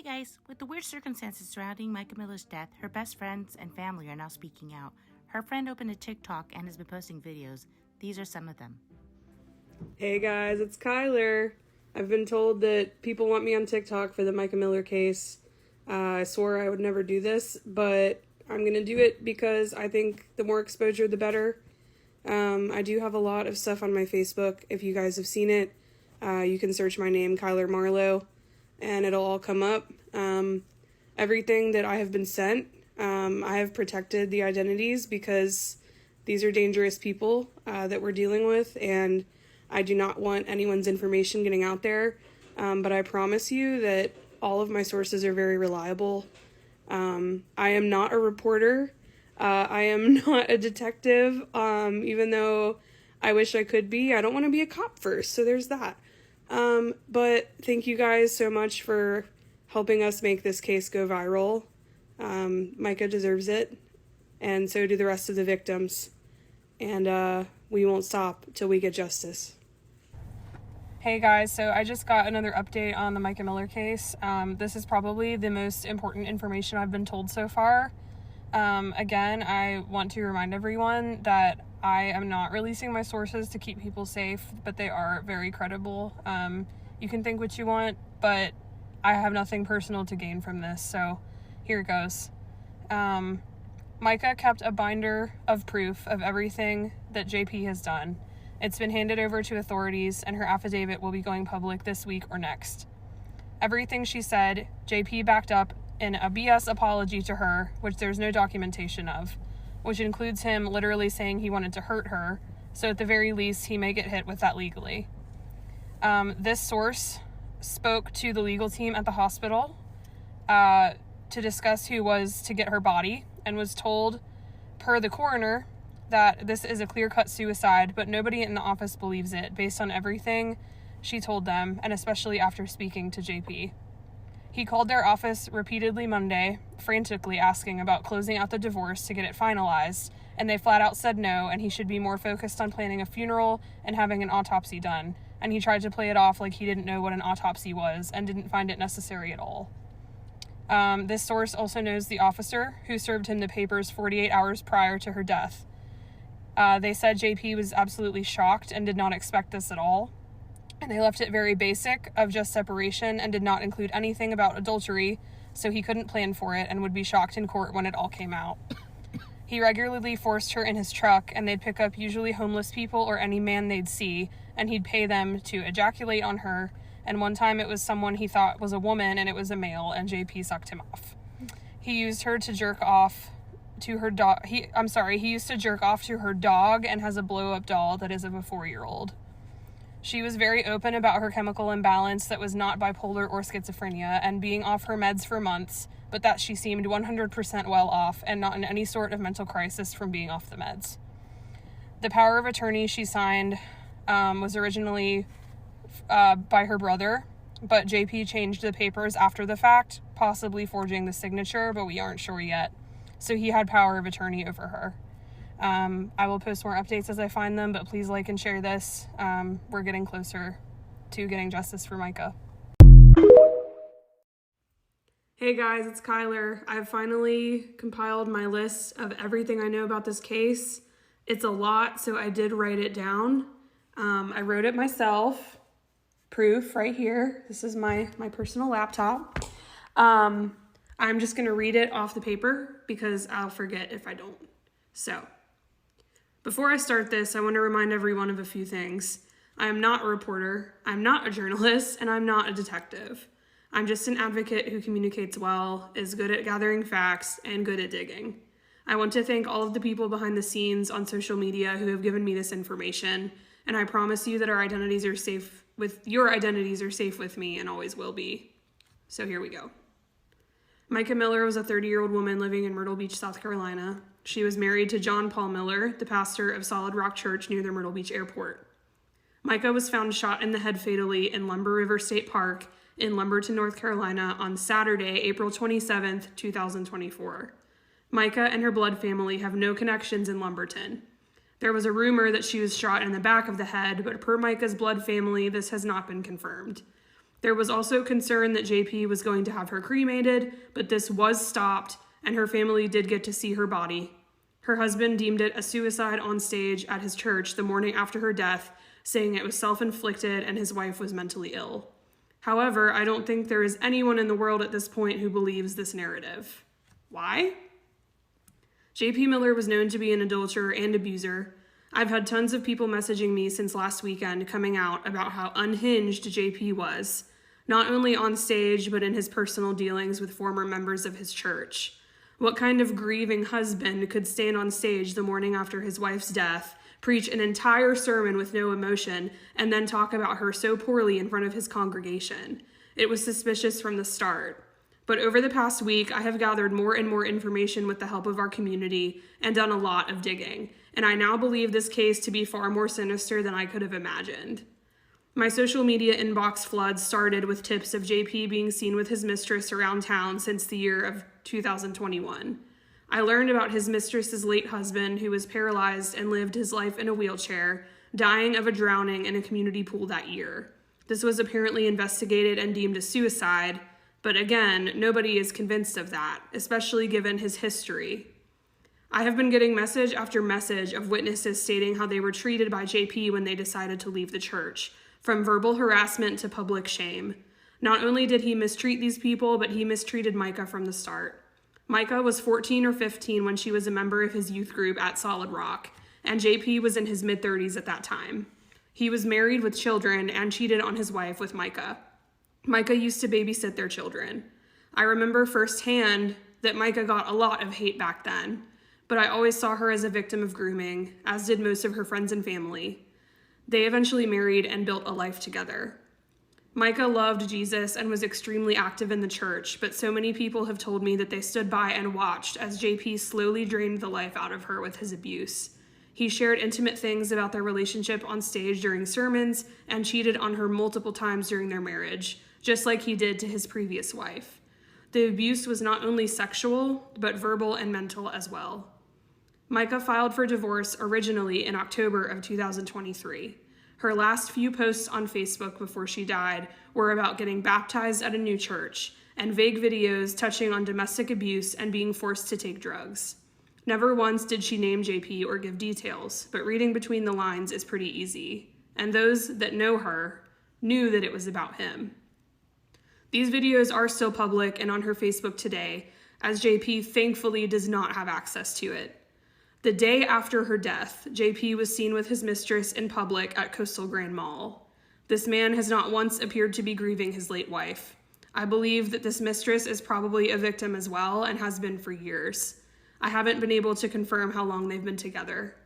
guys, with the weird circumstances surrounding Mica Miller's death, her best friends and family are now speaking out. Her friend opened a TikTok and has been posting videos. These are some of them. Hey guys, it's Kyler. I've been told that people want me on TikTok for the Mica Miller case. I swore I would never do this, but I'm going to do it because I think the more exposure, the better. I do have a lot of stuff on my Facebook. If you guys have seen it, you can search my name, Kyler Marlowe, and it'll all come up. Everything that I have been sent, I have protected the identities because these are dangerous people that we're dealing with, and I do not want anyone's information getting out there. But I promise you that all of my sources are very reliable. I am not a reporter. I am not a detective, even though I wish I could be. I don't want to be a cop first, so there's that. But thank you guys so much for helping us make this case go viral. Mica deserves it, and so do the rest of the victims. And we won't stop till we get justice. Hey guys, so I just got another update on the Mica Miller case. This is probably the most important information I've been told so far. Again, I want to remind everyone that I am not releasing my sources to keep people safe, but they are very credible. You can think what you want, but I have nothing personal to gain from this, so here it goes. Mica kept a binder of proof of everything that JP has done. It's been handed over to authorities, and her affidavit will be going public this week or next. Everything she said, JP backed up in a BS apology to her, which there's no documentation of, which includes him literally saying he wanted to hurt her, so at the very least, he may get hit with that legally. This source spoke to the legal team at the hospital to discuss who was to get her body, and was told, per the coroner, that this is a clear-cut suicide, but nobody in the office believes it, based on everything she told them, and especially after speaking to JP. He called their office repeatedly Monday, frantically asking about closing out the divorce to get it finalized, and they flat out said no, and he should be more focused on planning a funeral and having an autopsy done, and he tried to play it off like he didn't know what an autopsy was and didn't find it necessary at all. This source also knows the officer who served him the papers 48 hours prior to her death. They said JP was absolutely shocked and did not expect this at all. And they left it very basic of just separation and did not include anything about adultery, so he couldn't plan for it and would be shocked in court when it all came out. He regularly forced her in his truck, and they'd pick up usually homeless people or any man they'd see, and he'd pay them to ejaculate on her. And one time it was someone he thought was a woman, and it was a male, and JP sucked him off. He used her to jerk off to her dog. He used to jerk off to her dog and has a blow-up doll that is of a 4-year-old. She was very open about her chemical imbalance that was not bipolar or schizophrenia and being off her meds for months, but that she seemed 100% well off and not in any sort of mental crisis from being off the meds. The power of attorney she signed was originally by her brother, but JP changed the papers after the fact, possibly forging the signature, but we aren't sure yet. So he had power of attorney over her. I will post more updates as I find them, but please like and share this. We're getting closer to getting justice for Mica. Hey guys, it's Kyler. I've finally compiled my list of everything I know about this case. It's a lot, so I did write it down. I wrote it myself. Proof right here. This is my personal laptop. I'm just going to read it off the paper because I'll forget if I don't. So, before I start this, I want to remind everyone of a few things. I am not a reporter, I'm not a journalist, and I'm not a detective. I'm just an advocate who communicates well, is good at gathering facts, and good at digging. I want to thank all of the people behind the scenes on social media who have given me this information, and I promise you that your identities are safe with me and always will be. So here we go. Mica Miller was a 30-year-old woman living in Myrtle Beach, South Carolina. She was married to John Paul Miller, the pastor of Solid Rock Church near the Myrtle Beach airport. Mica was found shot in the head fatally in Lumber River State Park in Lumberton, North Carolina on Saturday, April 27th, 2024. Mica and her blood family have no connections in Lumberton. There was a rumor that she was shot in the back of the head, but per Mica's blood family, this has not been confirmed. There was also concern that JP was going to have her cremated, but this was stopped, and her family did get to see her body. Her husband deemed it a suicide on stage at his church the morning after her death, saying it was self-inflicted and his wife was mentally ill. However, I don't think there is anyone in the world at this point who believes this narrative. Why? JP Miller was known to be an adulterer and abuser. I've had tons of people messaging me since last weekend coming out about how unhinged JP was, not only on stage, but in his personal dealings with former members of his church. What kind of grieving husband could stand on stage the morning after his wife's death, preach an entire sermon with no emotion, and then talk about her so poorly in front of his congregation? It was suspicious from the start. But over the past week, I have gathered more and more information with the help of our community and done a lot of digging, and I now believe this case to be far more sinister than I could have imagined. My social media inbox flood started with tips of JP being seen with his mistress around town since the year of 2021. I learned about his mistress's late husband, who was paralyzed and lived his life in a wheelchair, dying of a drowning in a community pool that year. This was apparently investigated and deemed a suicide, but again, nobody is convinced of that, especially given his history. I have been getting message after message of witnesses stating how they were treated by JP when they decided to leave the church, from verbal harassment to public shame. Not only did he mistreat these people, but he mistreated Mica from the start. Mica was 14 or 15 when she was a member of his youth group at Solid Rock, and JP was in his mid-30s at that time. He was married with children and cheated on his wife with Mica. Mica used to babysit their children. I remember firsthand that Mica got a lot of hate back then, but I always saw her as a victim of grooming, as did most of her friends and family. They eventually married and built a life together. Mica loved Jesus and was extremely active in the church, but so many people have told me that they stood by and watched as JP slowly drained the life out of her with his abuse. He shared intimate things about their relationship on stage during sermons and cheated on her multiple times during their marriage, just like he did to his previous wife. The abuse was not only sexual, but verbal and mental as well. Mica filed for divorce originally in October of 2023. Her last few posts on Facebook before she died were about getting baptized at a new church and vague videos touching on domestic abuse and being forced to take drugs. Never once did she name JP or give details, but reading between the lines is pretty easy, and those that know her knew that it was about him. These videos are still public and on her Facebook today, as JP thankfully does not have access to it. The day after her death, JP was seen with his mistress in public at Coastal Grand Mall. This man has not once appeared to be grieving his late wife. I believe that this mistress is probably a victim as well and has been for years. I haven't been able to confirm how long they've been together.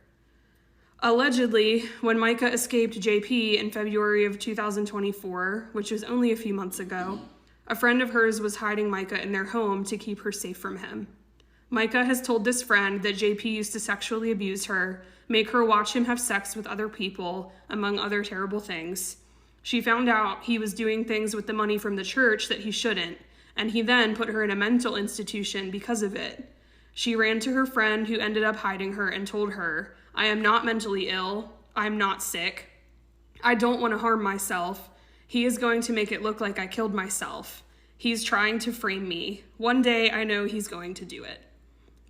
Allegedly, when Mica escaped JP in February of 2024, which was only a few months ago, a friend of hers was hiding Mica in their home to keep her safe from him. Mica has told this friend that JP used to sexually abuse her, make her watch him have sex with other people, among other terrible things. She found out he was doing things with the money from the church that he shouldn't, and he then put her in a mental institution because of it. She ran to her friend who ended up hiding her and told her, "I am not mentally ill. I'm not sick. I don't want to harm myself. He is going to make it look like I killed myself. He's trying to frame me. One day I know he's going to do it."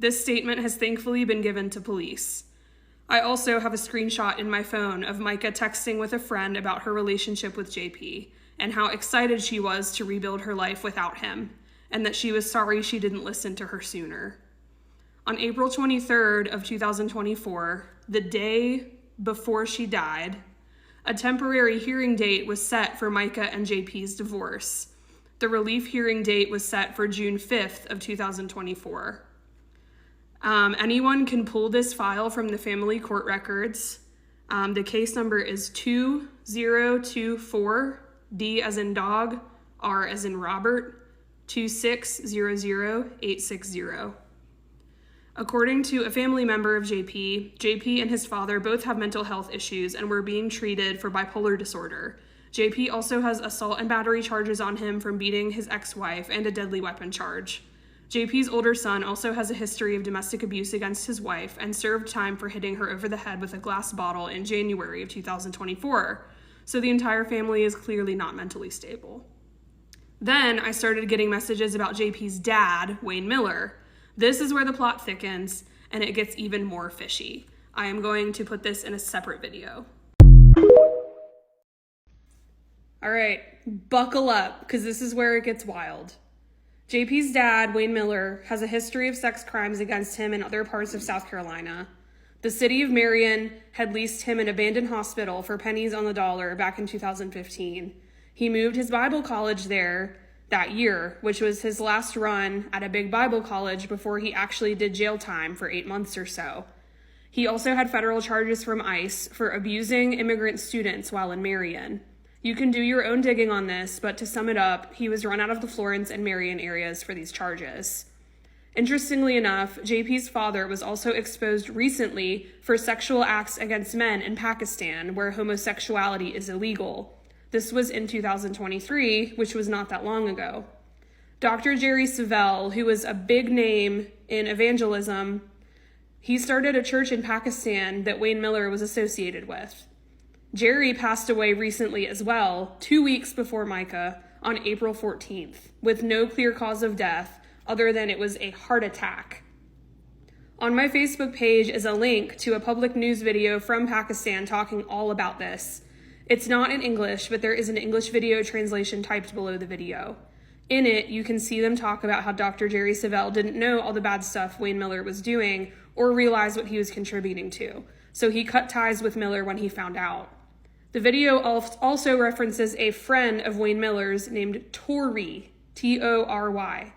This statement has thankfully been given to police. I also have a screenshot in my phone of Mica texting with a friend about her relationship with JP and how excited she was to rebuild her life without him, and that she was sorry she didn't listen to her sooner. On April 23rd of 2024, the day before she died, a temporary hearing date was set for Mica and JP's divorce. The relief hearing date was set for June 5th of 2024. Anyone can pull this file from the family court records. The case number is 2024, D as in dog, R as in Robert, 2600860. According to a family member of JP and his father both have mental health issues and were being treated for bipolar disorder. JP also has assault and battery charges on him from beating his ex-wife and a deadly weapon charge. JP's older son also has a history of domestic abuse against his wife and served time for hitting her over the head with a glass bottle in January of 2024. So the entire family is clearly not mentally stable. Then I started getting messages about JP's dad, Wayne Miller. This is where the plot thickens, and it gets even more fishy. I am going to put this in a separate video. All right, buckle up, because this is where it gets wild. JP's dad, Wayne Miller, has a history of sex crimes against him in other parts of South Carolina. The city of Marion had leased him an abandoned hospital for pennies on the dollar back in 2015. He moved his Bible college there that year, which was his last run at a big Bible college before he actually did jail time for 8 months or so. He also had federal charges from ICE for abusing immigrant students while in Marion. You can do your own digging on this, but to sum it up, he was run out of the Florence and Marion areas for these charges. Interestingly enough, JP's father was also exposed recently for sexual acts against men in Pakistan, where homosexuality is illegal. This was in 2023, which was not that long ago. Dr. Jerry Savelle, who was a big name in evangelism, he started a church in Pakistan that Wayne Miller was associated with. Jerry passed away recently as well, 2 weeks before Mica, on April 14th, with no clear cause of death other than it was a heart attack. On my Facebook page is a link to a public news video from Pakistan talking all about this. It's not in English, but there is an English video translation typed below the video. In it, you can see them talk about how Dr. Jerry Savelle didn't know all the bad stuff Wayne Miller was doing or realize what he was contributing to, so he cut ties with Miller when he found out. The video also references a friend of Wayne Miller's named Tory, T-O-R-Y.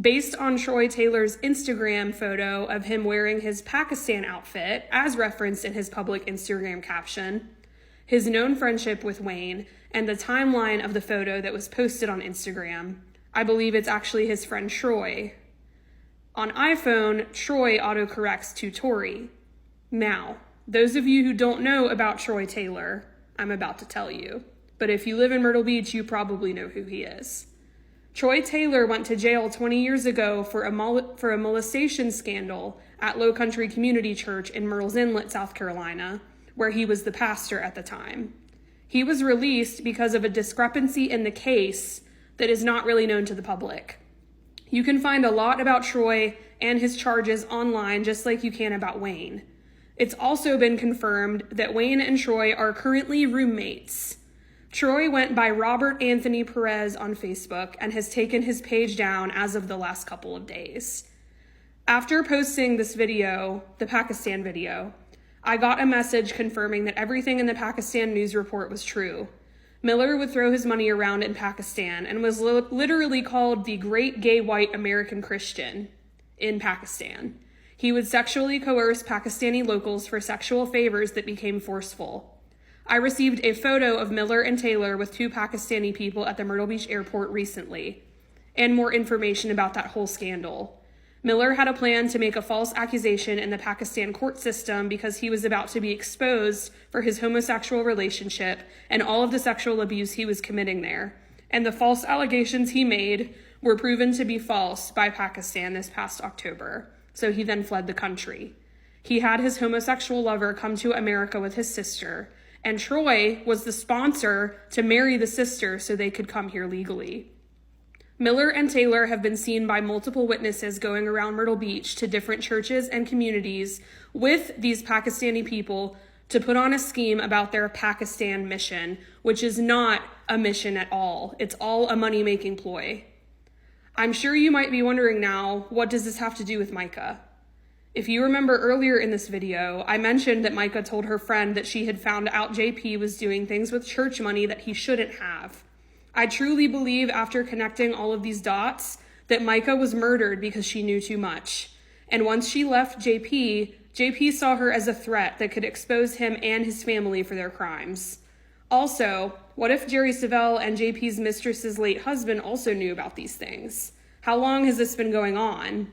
Based on Troy Taylor's Instagram photo of him wearing his Pakistan outfit, as referenced in his public Instagram caption, his known friendship with Wayne, and the timeline of the photo that was posted on Instagram, I believe it's actually his friend Troy. On iPhone, Troy autocorrects to Tory. Now, those of you who don't know about Troy Taylor, I'm about to tell you. But if you live in Myrtle Beach, you probably know who he is. Troy Taylor went to jail 20 years ago for a molestation scandal at Low Country Community Church in Murrells Inlet, South Carolina, where he was the pastor at the time. He was released because of a discrepancy in the case that is not really known to the public. You can find a lot about Troy and his charges online, just like you can about Wayne. It's also been confirmed that Wayne and Troy are currently roommates. Troy went by Robert Anthony Perez on Facebook and has taken his page down as of the last couple of days. After posting this video, the Pakistan video, I got a message confirming that everything in the Pakistan news report was true. Miller would throw his money around in Pakistan and was literally called the Great Gay White American Christian in Pakistan. He would sexually coerce Pakistani locals for sexual favors that became forceful. I received a photo of Miller and Taylor with 2 Pakistani people at the Myrtle Beach airport recently, and more information about that whole scandal. Miller had a plan to make a false accusation in the Pakistan court system because he was about to be exposed for his homosexual relationship and all of the sexual abuse he was committing there. And the false allegations he made were proven to be false by Pakistan this past October. So he then fled the country. He had his homosexual lover come to America with his sister, and Troy was the sponsor to marry the sister so they could come here legally. Miller and Taylor have been seen by multiple witnesses going around Myrtle Beach to different churches and communities with these Pakistani people to put on a scheme about their Pakistan mission, which is not a mission at all. It's all a money-making ploy. I'm sure you might be wondering now, what does this have to do with Mica? If you remember earlier in this video, I mentioned that Mica told her friend that she had found out JP was doing things with church money that he shouldn't have. I truly believe after connecting all of these dots that Mica was murdered because she knew too much. And once she left JP saw her as a threat that could expose him and his family for their crimes. Also, what if Jerry Savelle and JP's mistress's late husband also knew about these things? How long has this been going on?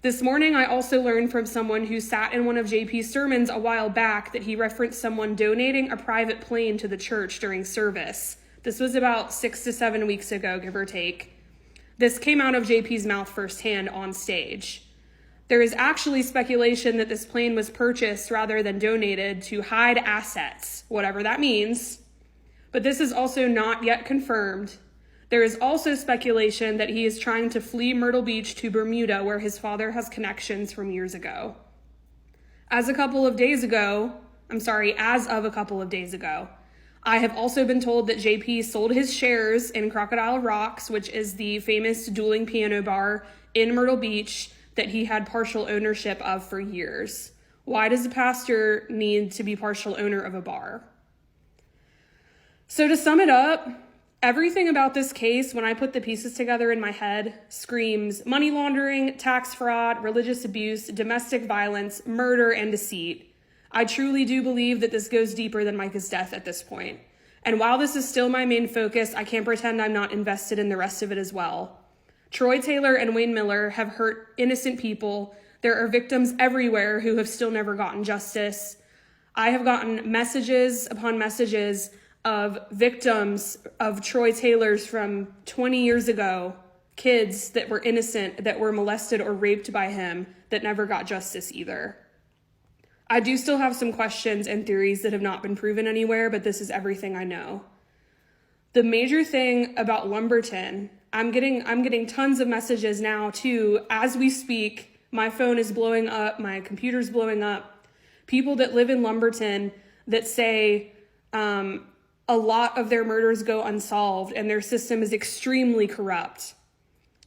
This morning, I also learned from someone who sat in one of JP's sermons a while back that he referenced someone donating a private plane to the church during service. This was about 6 to 7 weeks ago, give or take. This came out of JP's mouth firsthand on stage. There is actually speculation that this plane was purchased rather than donated to hide assets, whatever that means. But this is also not yet confirmed. There is also speculation that he is trying to flee Myrtle Beach to Bermuda, where his father has connections from years ago. As of a couple of days ago, I have also been told that JP sold his shares in Crocodile Rocks, which is the famous dueling piano bar in Myrtle Beach that he had partial ownership of for years. Why does a pastor need to be partial owner of a bar? So to sum it up, everything about this case, when I put the pieces together in my head, screams money laundering, tax fraud, religious abuse, domestic violence, murder, and deceit. I truly do believe that this goes deeper than Mica's death at this point. And while this is still my main focus, I can't pretend I'm not invested in the rest of it as well. Troy Taylor and Wayne Miller have hurt innocent people. There are victims everywhere who have still never gotten justice. I have gotten messages upon messages of victims of Troy Taylor's from 20 years ago, kids that were innocent, that were molested or raped by him, that never got justice either. I do still have some questions and theories that have not been proven anywhere, but this is everything I know. The major thing about Lumberton, I'm getting tons of messages now too. As we speak, my phone is blowing up, my computer's blowing up. People that live in Lumberton that say a lot of their murders go unsolved and their system is extremely corrupt.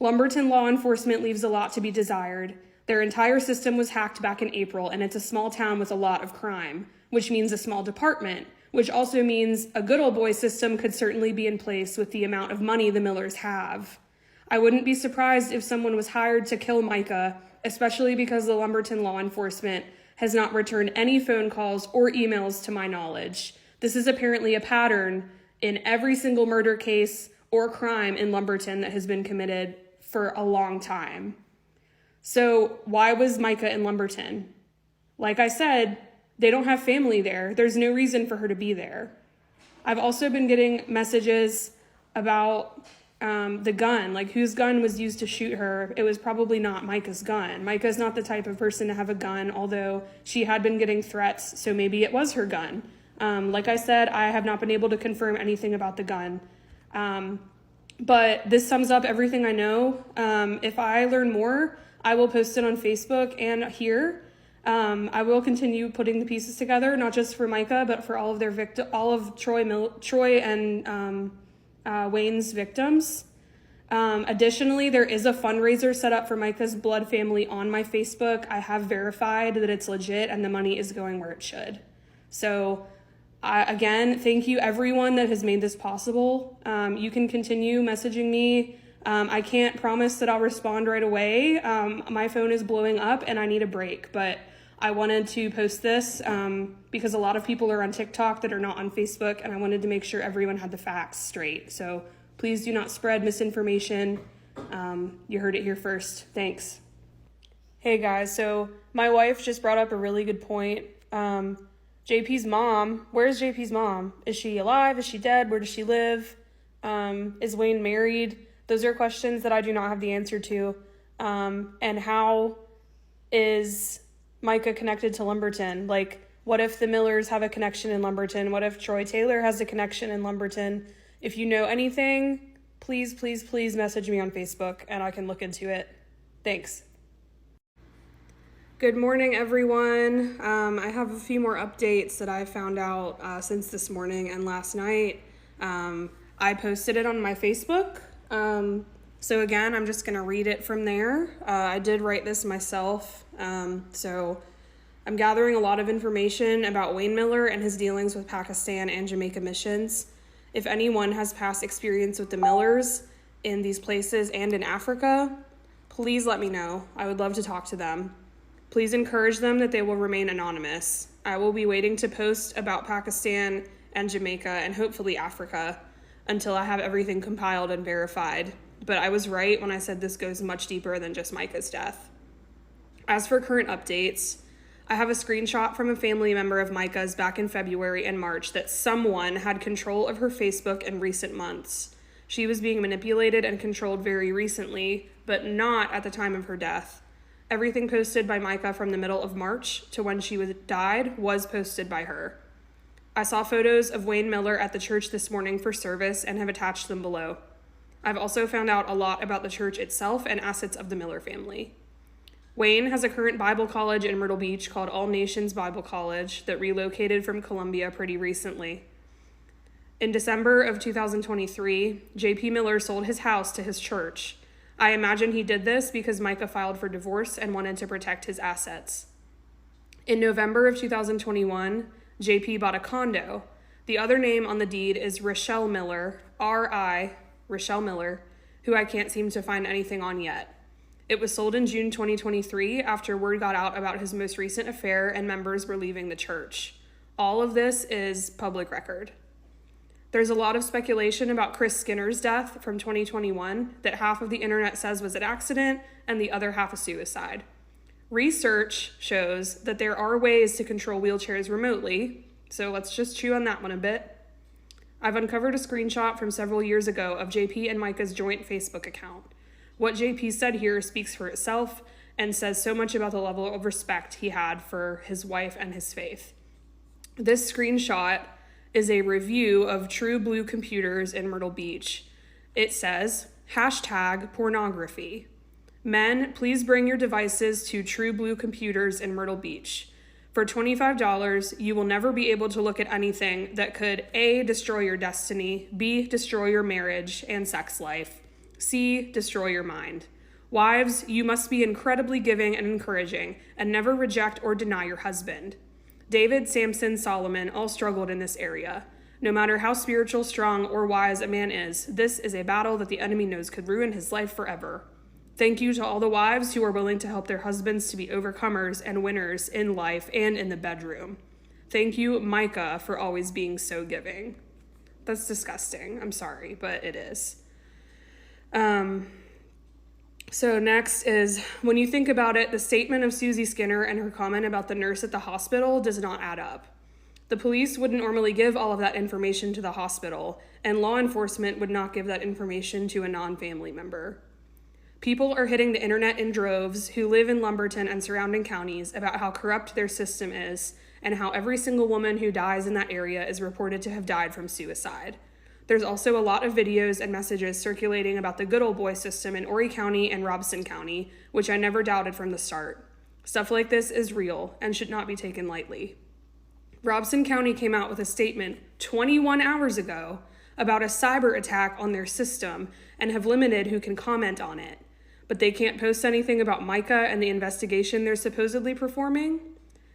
Lumberton law enforcement leaves a lot to be desired. Their entire system was hacked back in April, and it's a small town with a lot of crime, which means a small department, which also means a good old boy system could certainly be in place with the amount of money the Millers have. I wouldn't be surprised if someone was hired to kill Mica, especially because the Lumberton law enforcement has not returned any phone calls or emails to my knowledge. This is apparently a pattern in every single murder case or crime in Lumberton that has been committed for a long time. So why was Mica in Lumberton? Like I said, they don't have family there. There's no reason for her to be there. I've also been getting messages about the gun, like whose gun was used to shoot her. It was probably not Mica's gun. Mica's not the type of person to have a gun, although she had been getting threats, so maybe it was her gun. Like I said, I have not been able to confirm anything about the gun. But this sums up everything I know. If I learn more, I will post it on Facebook and here. I will continue putting the pieces together, not just for Mica, but for all of their all of Troy and Wayne's victims. Additionally, there is a fundraiser set up for Mica's blood family on my Facebook. I have verified that it's legit and the money is going where it should. So again, thank you everyone that has made this possible. You can continue messaging me. I can't promise that I'll respond right away. My phone is blowing up and I need a break, but I wanted to post this because a lot of people are on TikTok that are not on Facebook, and I wanted to make sure everyone had the facts straight. So please do not spread misinformation. You heard it here first. Thanks. Hey guys, so my wife just brought up a really good point. JP's mom, where's JP's mom? Is she alive? Is she dead? Where does she live? Is Wayne married? Those are questions that I do not have the answer to. And how is Mica connected to Lumberton? Like, what if the Millers have a connection in Lumberton? What if Troy Taylor has a connection in Lumberton? If you know anything, please, please, please message me on Facebook and I can look into it. Thanks. Good morning, everyone. I have a few more updates that I found out since this morning and last night. I posted it on my Facebook. So again, I'm just going to read it from there. I did write this myself. So I'm gathering a lot of information about Wayne Miller and his dealings with Pakistan and Jamaica missions. If anyone has past experience with the Millers in these places and in Africa, please let me know. I would love to talk to them. Please encourage them that they will remain anonymous. I will be waiting to post about Pakistan and Jamaica and hopefully Africa until I have everything compiled and verified. But I was right when I said this goes much deeper than just Mica's death. As for current updates, I have a screenshot from a family member of Mica's back in February and March that someone had control of her Facebook in recent months. She was being manipulated and controlled very recently, but not at the time of her death. Everything posted by Mica from the middle of March to when she died was posted by her. I saw photos of Wayne Miller at the church this morning for service and have attached them below. I've also found out a lot about the church itself and assets of the Miller family. Wayne has a current Bible college in Myrtle Beach called All Nations Bible College that relocated from Columbia pretty recently. In December of 2023, J.P. Miller sold his house to his church. I imagine he did this because Mica filed for divorce and wanted to protect his assets. In November of 2021, J.P. bought a condo. The other name on the deed is Rochelle Miller, R.I., Rochelle Miller, who I can't seem to find anything on yet. It was sold in June 2023 after word got out about his most recent affair and members were leaving the church. All of this is public record. There's a lot of speculation about Chris Skinner's death from 2021 that half of the internet says was an accident and the other half a suicide. Research shows that there are ways to control wheelchairs remotely, so let's just chew on that one a bit. I've uncovered a screenshot from several years ago of JP and Mica's joint Facebook account. What JP said here speaks for itself and says so much about the level of respect he had for his wife and his faith. This screenshot is a review of True Blue Computers in Myrtle Beach. It says, #pornography. Men, please bring your devices to True Blue Computers in Myrtle Beach. For $25, you will never be able to look at anything that could A, destroy your destiny, B, destroy your marriage and sex life, C, destroy your mind. Wives, you must be incredibly giving and encouraging and never reject or deny your husband. David, Samson, Solomon all struggled in this area. No matter how spiritual, strong, or wise a man is, this is a battle that the enemy knows could ruin his life forever. Thank you to all the wives who are willing to help their husbands to be overcomers and winners in life and in the bedroom. Thank you, Mica, for always being so giving. That's disgusting. I'm sorry, but it is. So next is, when you think about it, the statement of Susie Skinner and her comment about the nurse at the hospital does not add up. The police wouldn't normally give all of that information to the hospital, and law enforcement would not give that information to a non-family member. People are hitting the internet in droves who live in Lumberton and surrounding counties about how corrupt their system is and how every single woman who dies in that area is reported to have died from suicide. There's also a lot of videos and messages circulating about the good old boy system in Horry County and Robeson County, which I never doubted from the start. Stuff like this is real and should not be taken lightly. Robeson County came out with a statement 21 hours ago about a cyber attack on their system and have limited who can comment on it. But they can't post anything about Mica and the investigation they're supposedly performing?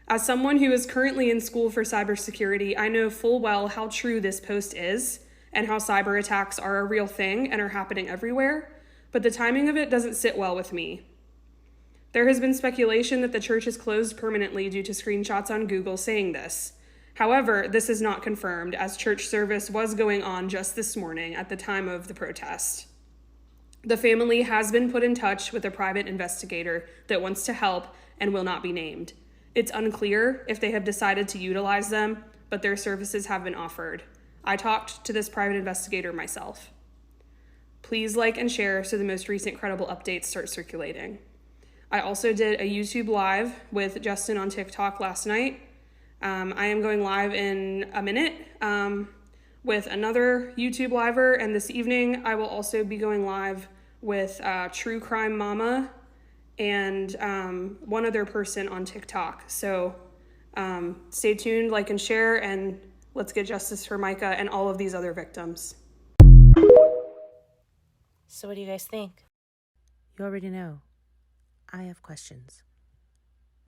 As someone who is currently in school for cybersecurity, I know full well how true this post is and how cyber attacks are a real thing and are happening everywhere, but the timing of it doesn't sit well with me. There has been speculation that the church is closed permanently due to screenshots on Google saying this. However, this is not confirmed, as church service was going on just this morning at the time of the protest. The family has been put in touch with a private investigator that wants to help and will not be named. It's unclear if they have decided to utilize them, but their services have been offered. I talked to this private investigator myself. Please like and share so the most recent credible updates start circulating. I also did a YouTube live with Justin on TikTok last night. I am going live in a minute with another YouTube liver, and this evening I will also be going live with True Crime Mama and one other person on TikTok. So stay tuned, like and share, and let's get justice for Mica and all of these other victims. So what do you guys think? You already know. I have questions.